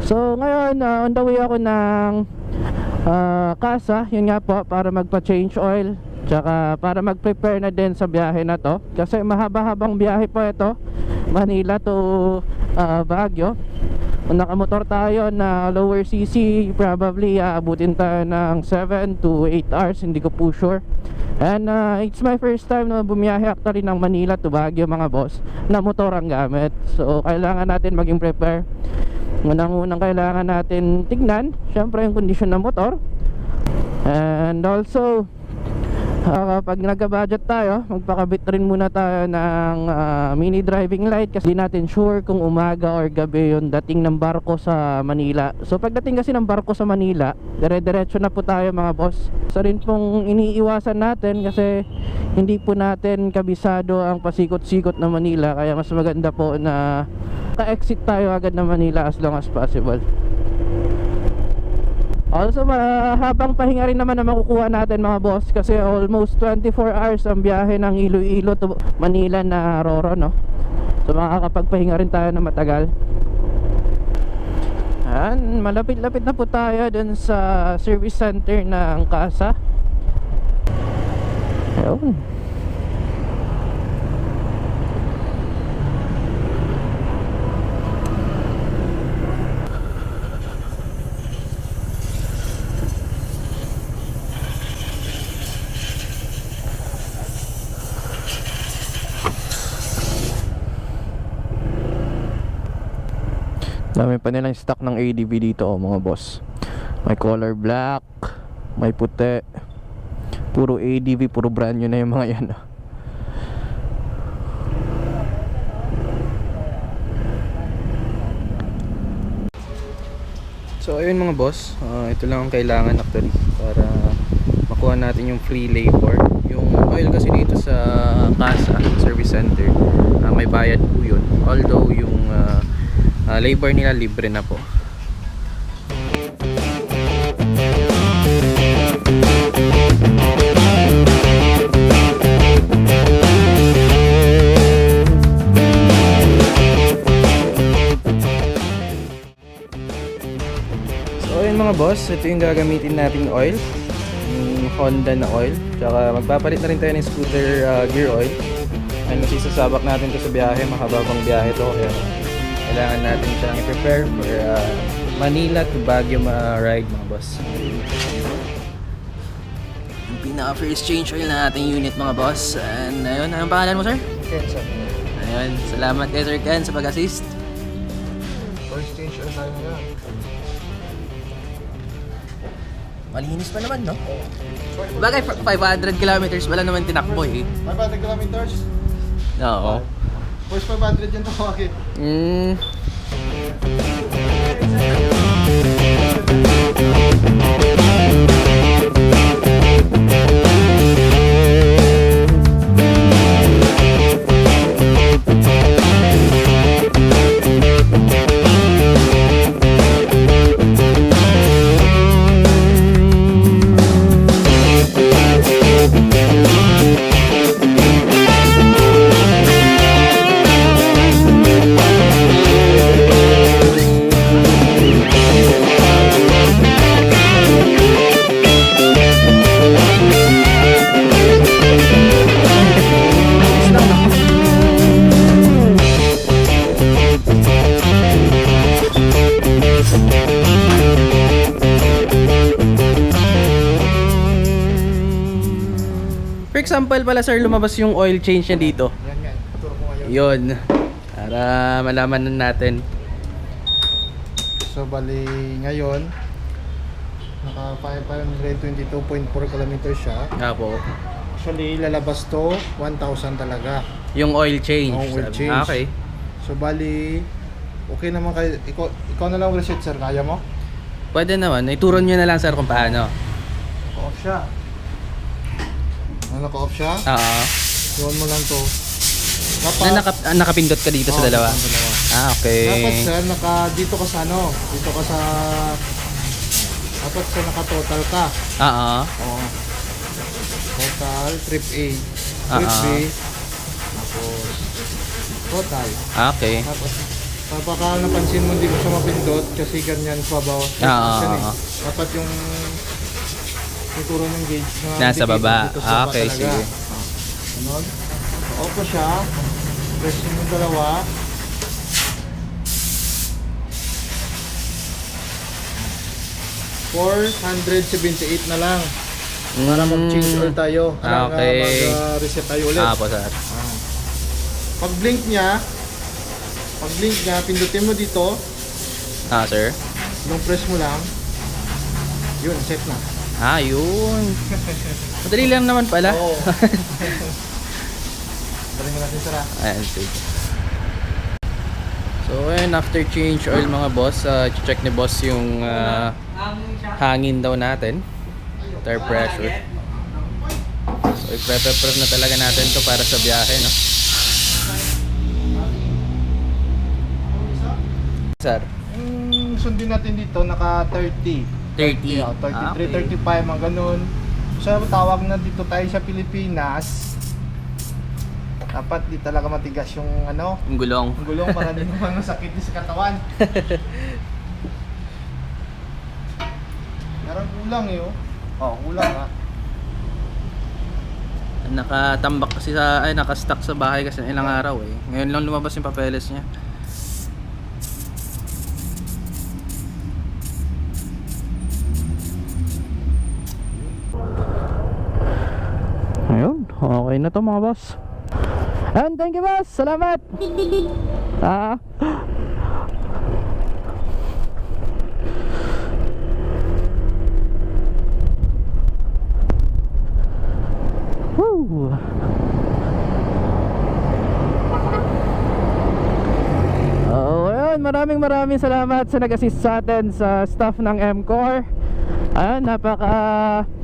So ngayon, on the way ako ng casa. Yun nga po, para magpa-change oil, tsaka para mag-prepare na din sa biyahe na to. Kasi mahaba-habang biyahe po ito, Manila to Baguio. Kung nakamotor tayo na lower CC, probably abutin tayo ng 7 to 8 hours, hindi ko po sure. And it's my first time na bumiyahe actually ng Manila to Baguio mga boss, na motor ang gamit. So kailangan natin maging prepare. Unang-unang kailangan natin tignan syempre yung kondisyon ng motor. And also kapag nagka-budget tayo, magpakabit rin muna tayo ng mini driving light, kasi di natin sure kung umaga or gabi yung dating ng barko sa Manila. So pagdating kasi ng barko sa Manila, dire-diretso na po tayo mga boss. So rin pong iniiwasan natin, kasi hindi po natin kabisado ang pasikot-sikot na Manila, kaya mas maganda po na ka-exit tayo agad na Manila as long as possible. Also mahabang pahinga rin naman na makukuha natin mga boss, kasi almost 24 hours ang biyahe ng Iloilo to Manila na Roro, no? So makakapagpahinga rin tayo na matagal. And malapit-lapit na po tayo dun sa service center ng casa. Ayun. Dami pa nilang stock ng ADV dito mga boss. May color black, may puti. Puro ADV, puro brand new na yung mga yan. So ayun mga boss, ito lang ang kailangan actually para makuha natin yung free labor. Yung oil kasi dito sa casa service center, may bayad po yun. Although yung labor nila libre na po. So ayun mga boss, ito yung gagamitin nating oil, yung Honda na oil. Tsaka magpapalit na rin tayo ng scooter gear oil. Ay masisasabak natin to sa biyahe, mahababang biyahe to, kaya kailangan natin siyang i-prepare for Manila to Baguio ride mga boss. Yung pinaka first change oil na ating unit mga boss. And ayun, anong pangalan mo sir? Ken, sir. Ayun, salamat kay Sir Ken sa pag-assist. First change oil tayo ngayon. Malinis pa naman, no? Bagay 500 kilometers wala naman tinakbo eh. 500 kilometers? Oo. First 500 yan tawagin. For example pala sir, lumabas yung oil change niya dito. Yan nga, turo ko ngayon. Yun. Para malaman natin. So bali ngayon, naka 522.4 kilometers siya. Nga po. Actually lalabas to 1,000 talaga. Yung oil change. Yung oil Sabi. change. Okay. So bali, okay naman kayo. Ikaw na lang reset sir, kaya mo? Pwede naman. Ituron nyo na lang sir kung paano. Off siya. Ano, naka-off siya? Oo. Iwan mo lang to. Na nakapindot ka dito sa dalawa? Sa dalawa. Ah, okay. Dapat sir, dito ka sa ano? Dito ka sa... Dapat sir, naka-total ka. Oo. Oo. Total, trip A. Trip B. Tapos, total. Okay. Tapos, Baka napansin mo hindi ko siya mapindot kasi ganyan pabaw. Oo. Dapat yung tuturo ng gauge na Nasa dikit baba. dito sa baba Okay, talaga. sige. Ganon. Off ko siya. Press yung dalawa. $478 na lang. Para mag-change oil tayo. Okay. Mag-reset tayo ulit. Po sir. Pag blink niya, pindutin mo dito, Sir. nung press mo lang, yun, set na. Yun. Madali lang naman pala. Oo. Dali mo natin sara. Ayan, sige. So, ayun, after change oil mga boss, check ni boss yung hangin daw natin. Tire pressure. So, i-prep na talaga natin to para sa biyahe, no? Sir, Sundin natin dito, naka 30. 30. 33, 35, mga ganun. So, tawag na dito tayo sa Pilipinas. Dapat di talaga matigas yung ano, Yung gulong. yung gulong para di naman masakit din sa katawan. Meron kulang eh, oh. Oh, kulang ha. Nakatambak kasi nakastuck sa bahay kasi ilang araw eh. Ngayon lang lumabas yung papeles niya. Ayun, okay na to mga boss. And thank you boss, salamat. Woo. Ayun, maraming salamat sa nag-assist sa atin sa staff ng MCore. Napaka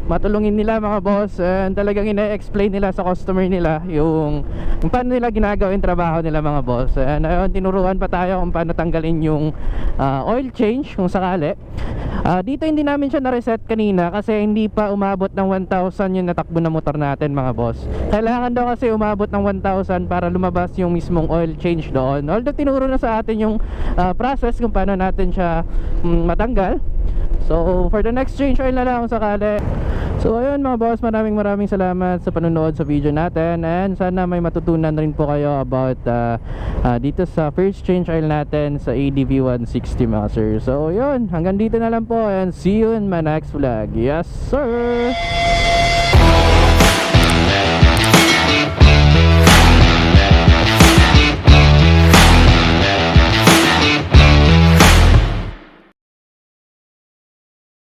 matulungin nila mga boss, and talagang ina-explain nila sa customer nila yung paano nila ginagawa yung trabaho nila mga boss. And ayun, tinuruan pa tayo kung paano tanggalin yung oil change kung sakali. Dito hindi namin siya na-reset kanina kasi hindi pa umabot ng 1,000 yung natakbo na motor natin mga boss. Kailangan daw kasi umabot ng 1,000 para lumabas yung mismong oil change doon. Although tinuro na sa atin yung process kung paano natin siya matanggal. So for the next change oil na lang kung sakali. So ayun mga boss, maraming salamat sa panonood sa video natin, and sana may matutunan rin po kayo about dito sa first change oil natin sa ADV 160 mga sir. So yun, hanggang dito na lang po, and see you in my next vlog. Yes sir.